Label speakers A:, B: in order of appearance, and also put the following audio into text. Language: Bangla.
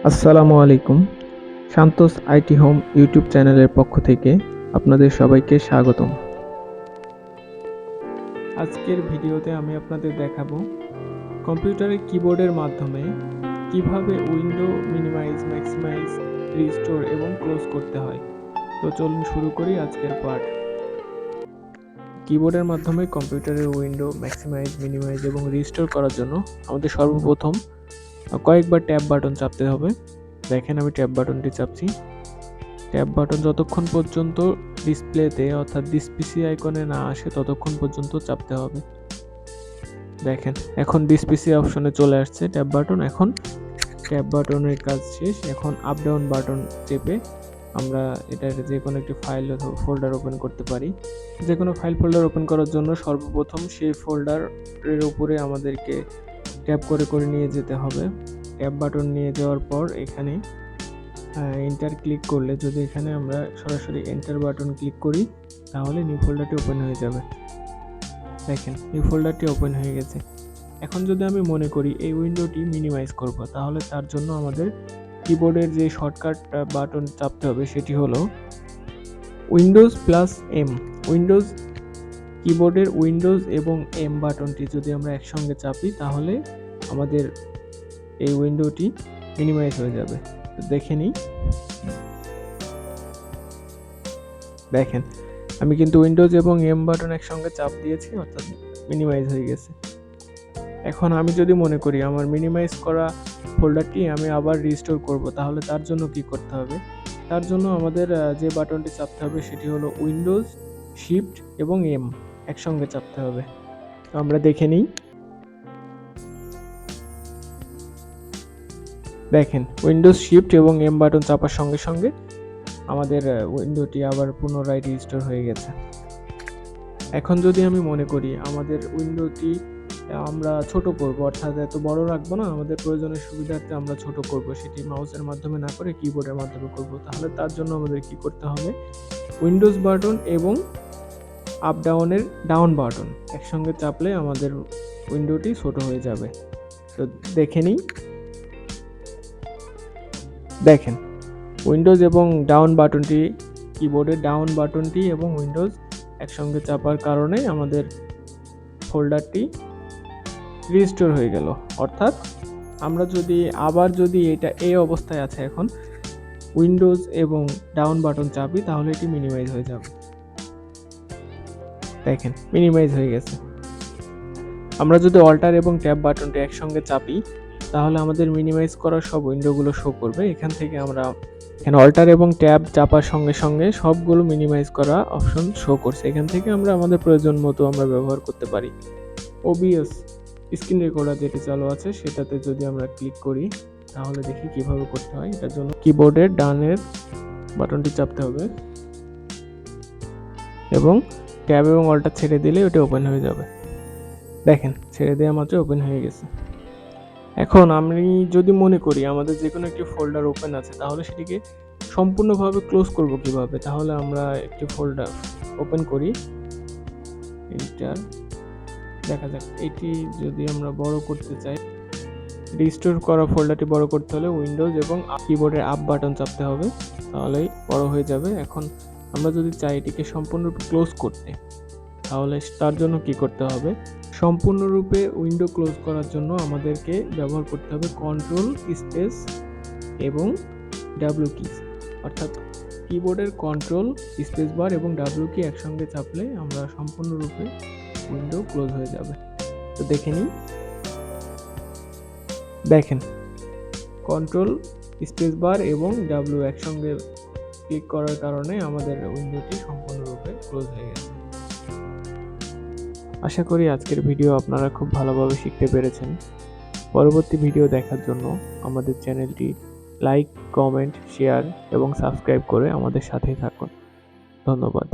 A: আসসালামু আলাইকুম। শান্তোস আইটি হোম ইউটিউব চ্যানেলের পক্ষ থেকে আপনাদের সবাইকে স্বাগতম। আজকের ভিডিওতে আমি আপনাদের দেখাবো কম্পিউটারের কিবোর্ডের মাধ্যমে কিভাবে উইন্ডো মিনিমাইজ, ম্যাক্সিমাইজ, রিস্টোর এবং ক্লোজ করতে হয়। তো চলুন শুরু করি আজকের পার্ট। কিবোর্ডের মাধ্যমে কম্পিউটারের উইন্ডো ম্যাক্সিমাইজ, মিনিমাইজ এবং রিস্টোর করার জন্য আমাদের সর্বপ্রথম কয়েকবার ট্যাব বাটন চাপতে হবে। দেখেন আমি ট্যাব বাটনটি চাপছি। ট্যাব বাটন যতক্ষণ পর্যন্ত ডিসপ্লেতে অর্থাৎ ডিসপিসি আইকনে না আসে ততক্ষণ পর্যন্ত চাপতে হবে। দেখেন এখন ডিসপিসি অপশনে চলে আসছে ট্যাব বাটন। এখন ট্যাব বাটনের কাজ শেষ। এখন আপ ডাউন বাটন চেপে আমরা এটার যে কোনো একটি ফাইল অথবা ফোল্ডার ওপেন করতে পারি। যে কোনো ফাইল ফোল্ডার ওপেন করার জন্য সর্বপ্রথম সেই ফোল্ডারের উপরে আমাদেরকে ট্যাব করে করে নিয়ে যেতে হবে। ট্যাব বাটন নিয়ে যাওয়ার পর এখানে এন্টার ক্লিক করলে, যদি এখানে আমরা সরাসরি এন্টার বাটন ক্লিক করি তাহলে নিউ ফোল্ডারটি ওপেন হয়ে যাবে। দেখেন নিউ ফোল্ডারটি ওপেন হয়ে গেছে। এখন যদি আমি মনে করি এই উইন্ডোটি মিনিমাইজ করব, তাহলে তার জন্য আমাদের কিবোর্ডের যে শর্টকাট বাটন চাপতে হবে সেটি হলো উইন্ডোজ প্লাস এম। উইন্ডোজ কিবোর্ডের উইন্ডোজ এবং এম বাটনটি যদি আমরা একসঙ্গে চাপি তাহলে আমাদের এই উইন্ডোটি মিনিমাইজ হয়ে যাবে। দেখে নিই। দেখেন আমি কিন্তু উইন্ডোজ এবং এম বাটন একসঙ্গে চাপ দিয়েছি, অর্থাৎ মিনিমাইজ হয়ে গেছে। এখন আমি যদি মনে করি আমার মিনিমাইজ করা ফোল্ডারটি আমি আবার রিস্টোর করব, তাহলে তার জন্য কি করতে হবে? তার জন্য আমাদের যে বাটনটি চাপতে হবে সেটি হলো উইন্ডোজ, শিফট এবং এম একসঙ্গে চাপতে হবে। তো আমরা দেখে নিই। দেখেন উইন্ডোজ, শিফট এবং এম বাটন চাপার সঙ্গে সঙ্গে আমাদের উইন্ডোটি আবার পুনরায় রিস্টোর হয়ে গেছে। এখন যদি আমি মনে করি আমাদের উইন্ডোটি আমরা ছোট করব, অর্থাৎ এত বড় রাখবো না, আমাদের প্রয়োজনের সুবিধার্থে আমরা ছোট করব, সেটি মাউসের মাধ্যমে না করে কিবোর্ডের মাধ্যমে করব, তাহলে তার জন্য আমাদের কি করতে হবে? উইন্ডোজ বাটন এবং আপ ডাউনের ডাউন বাটন একসঙ্গে চাপলে আমাদের উইন্ডোটি ছোট হয়ে যাবে। তো দেখে নিই। দেখেন উইন্ডোজ এবং ডাউন বাটনটি, কিবোর্ডের ডাউন বাটনটি এবং উইন্ডোজ একসঙ্গে চাপার কারণে আমাদের ফোল্ডারটি রিস্টোর হয়ে গেল। অর্থাৎ আমরা যদি এটা এই অবস্থায় আছে এখন উইন্ডোজ এবং ডাউন বাটন চাপি তাহলে এটি মিনিমাইজ হয়ে যাবে। দেখেন মিনিমাইজ হয়ে গেছে। আমরা যদি অল্টার এবং ট্যাব বাটনটি একসঙ্গে চাপি তাহলে আমাদের মিনিমাইজ করা সব উইন্ডোগুলো শো করবে। এখান থেকে আমরা এখানে অল্টার এবং ট্যাব চাপার সঙ্গে সঙ্গে সবগুলো মিনিমাইজ করা অপশন শো করছে। এখান থেকে আমরা আমাদের প্রয়োজন মতো আমরা ব্যবহার করতে পারি। ওবিএস স্ক্রিন রেকর্ডার যেটি চালু আছে সেটাতে যদি আমরা ক্লিক করি তাহলে দেখি কিভাবে করতে হয়। এটার জন্য কিবোর্ডের ডানের বাটনটি চাপতে হবে এবং ট্যাব এবং অল্টার ছেড়ে দিলে ওটা ওপেন হয়ে যাবে। দেখেন ছেড়ে দেওয়া মাত্র ওপেন হয়ে গেছে। এখন আমি যদি মনে করি আমাদের যে কোনো একটি ফোল্ডার ওপেন আছে তাহলে সেটিকে সম্পূর্ণভাবে ক্লোজ করব কিভাবে? তাহলে আমরা একটি ফোল্ডার ওপেন করি, এন্টার। দেখা যাক এটি যদি আমরা বড় করতে চাই, রিস্টোর করা ফোল্ডারটি বড় করতে হলে উইন্ডোজ এবং কিবোর্ডের আপ বাটন চাপতে হবে, তাহলেই বড় হয়ে যাবে। এখন আমরা যদি চাই এটিকে সম্পূর্ণরূপে ক্লোজ করতে, তাহলে তার জন্য কি করতে হবে? সম্পূর্ণরূপে উইন্ডো ক্লোজ করার জন্য আমাদেরকে ব্যবহার করতে হবে কন্ট্রোল স্পেস এবং ডাব্লিউ কি, অর্থাৎ কিবোর্ডের কন্ট্রোল স্পেস বার এবং ডাব্লিউ কি একসঙ্গে চাপলে আমরা সম্পূর্ণরূপে উইন্ডো ক্লোজ হয়ে যাবে। তো দেখে নিই। দেখেন কন্ট্রোল স্পেস বার এবং ডাব্লিউ একসঙ্গে ক্লিক করার কারণে আমাদের উইন্ডোটি সম্পূর্ণরূপে ক্লোজ হয়ে গেছে। আশা করি আজকের ভিডিও আপনারা খুব ভালোভাবে শিখতে পেরেছেন। পরবর্তী ভিডিও দেখার জন্য আমাদের চ্যানেলটি লাইক, কমেন্ট, শেয়ার এবং সাবস্ক্রাইব করে আমাদের সাথেই থাকুন। ধন্যবাদ।